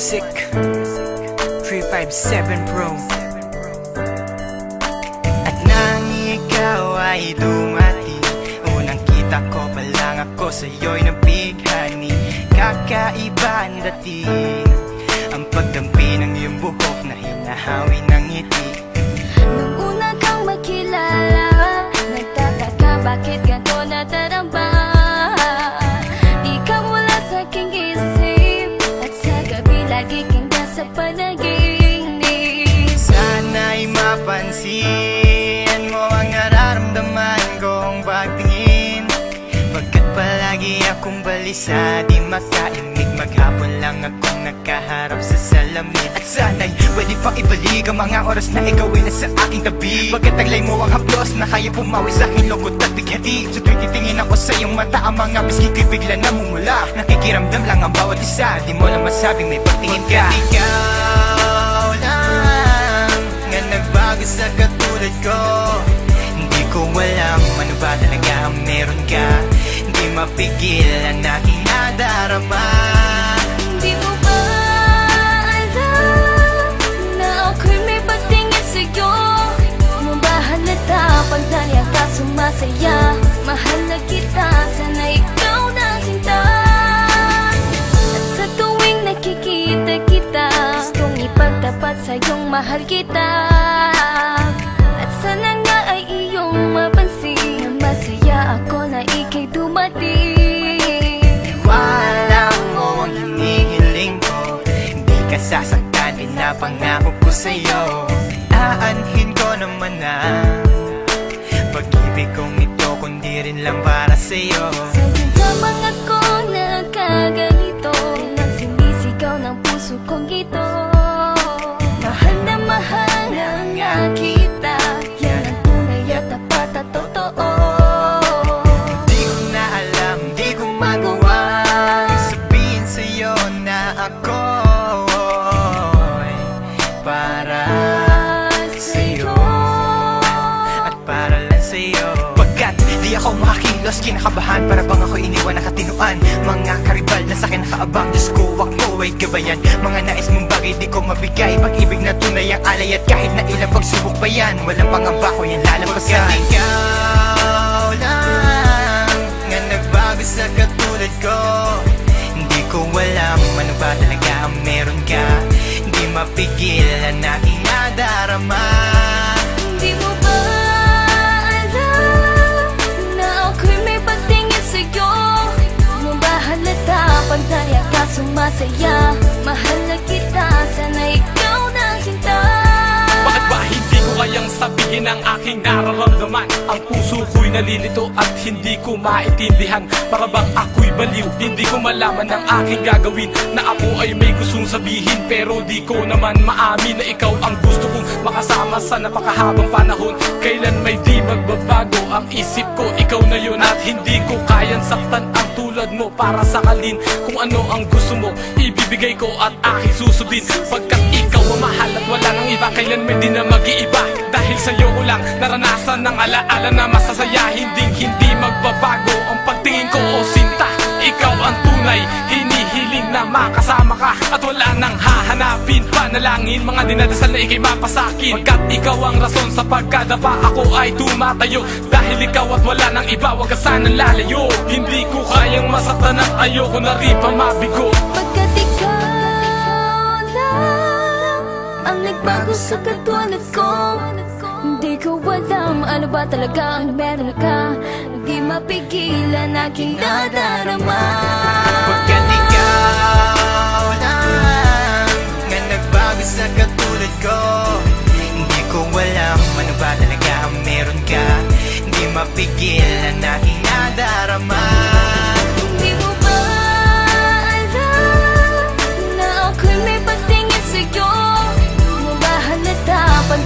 Music 357 Pro. At nang ikaw ay dumating, unang kita ko pa lang ako sa'yo'y nabighani. Kakaiba ang dating, ang pagdampi ng iyong buhok na hinahawi ng ngiti. Nung una kang makilala, nagtataka bakit ganito nataramba. Di ka mula sa aking isip, at sa gabi lagi kang nasa panaginip. Sana'y mapansin mo ang nararamdaman kong pagtingin, pagkat palagi akong balisa, di makaimik. Maghapon lang akong nakaharap sa salamin. At sana'y pwede pang ibalik ang mga oras na ikaw ay nasa aking tabi, pagkat taglay mo ang haplos na kaya pumawi sa aking lungkot at bighati. So tuwing titingin ako sa iyong mata, ang mga biskin ko'y bigla namumula. Nakikiramdam lang ang bawat isa, di mo lang masabing may pagtingin ka. Ikaw lang nga nagbago sa katulad ko. Hindi ko alam ano ba talaga ang meron ka. Hindi mapigil ang aking nadarama. Di mo ba alam na ako'y may pagtingin sa'yo? Mo ba halata pag nariyan ka sumasaya? Mahal na kita, sana ikaw na sinta. At sa tuwing nakikita kita, gustong ipagtapat sa'yong mahal kita. At sana nga ay iyong mapansin na masaya ako na ika'y dumating. Wala mo ang hinihiling ko, hindi ka sasaktan, pinapangako ko sa'yo. Aanhin ko naman na pag-ibig kong ito, kundi rin lang para sa'yo. Sa'yo lamang ako nagkaganito, nang sinisigaw ng puso kong ito. Mahal na nga kita, yan ang tunay at tapat at totoo. Di ko na alam, di ko magawa sabihin sa'yo na ako'y para sa'yo at para lang sa'yo. Pagkat di ako makakilos, kinakabahan, para bang ako'y iniwan nakatinuan. Mga karibal na sa'kin nakaabang, Diyos ko, wag mo ay gabayan. Mga nais mong bagay di ko mabigay, pag-ibig na tunay ang alay. At kahit na ilang pagsubok pa yan, walang pangamba ko yan lalampasan. Pagkat ikaw lang nga nagbago sa katulad ko, hindi ko alam ano ba talaga ang meron ka. Hindi mapigil ang aking nadarama. Di mo ba alam na ako'y may pagtingin sa'yo? Mo ba halata pag nariyan ka sumasaya? Mahal na kita, sana ikaw na sinta. Bakit ba hindi ko kayang sabihin ang aking nararamdaman? Ang puso ko'y nalilito at hindi ko maintindihan. Para bang ako'y baliw, hindi ko malaman ang aking gagawin. Na ako ay may gustong sabihin, pero di ko naman maamin na ikaw ang gusto kong makasama sa napakahabang panahon. Kailan may di magbabago ang isip ko, ikaw na yun. At hindi ko kayang saktan ang tulad mo para sakalin. Kung ano ang gusto mo, ibibigay ko at aking susundin. Pagkat ikaw ang mahal at wala nang iba, kailan may di na mag-iiba. Dahil sa'yo ko lang naranasan ng alaala na masasaya. Hindi magbabago ang pagtingin ko, o sinta. Ikaw ang tunay, hinihiling na makasama ka. At wala nang hahanapin, panalangin, mga dinadasal na ikay mapasakin. Pagkat ikaw ang rason sa pagkadapa, ako ay tumatayo. Dahil ikaw at wala nang iba, wag ka sanang lalayo. Hindi ko kayang masaktan at ayoko na rin pa mabigo. Pagkat ikaw lang ang nagbago sa katulad ko, hindi ko alam ano ba talaga ang meron ka. Di mapigilan aking nadarama. Pagkat ikaw lang nga nagbago sa katulad ko, hindi ko alam ano ba talaga ang meron ka. Hindi mapigil ang aking nadarama. Di mo ba alam na ako'y may pagtingin sa'yo? Mo ba halata pag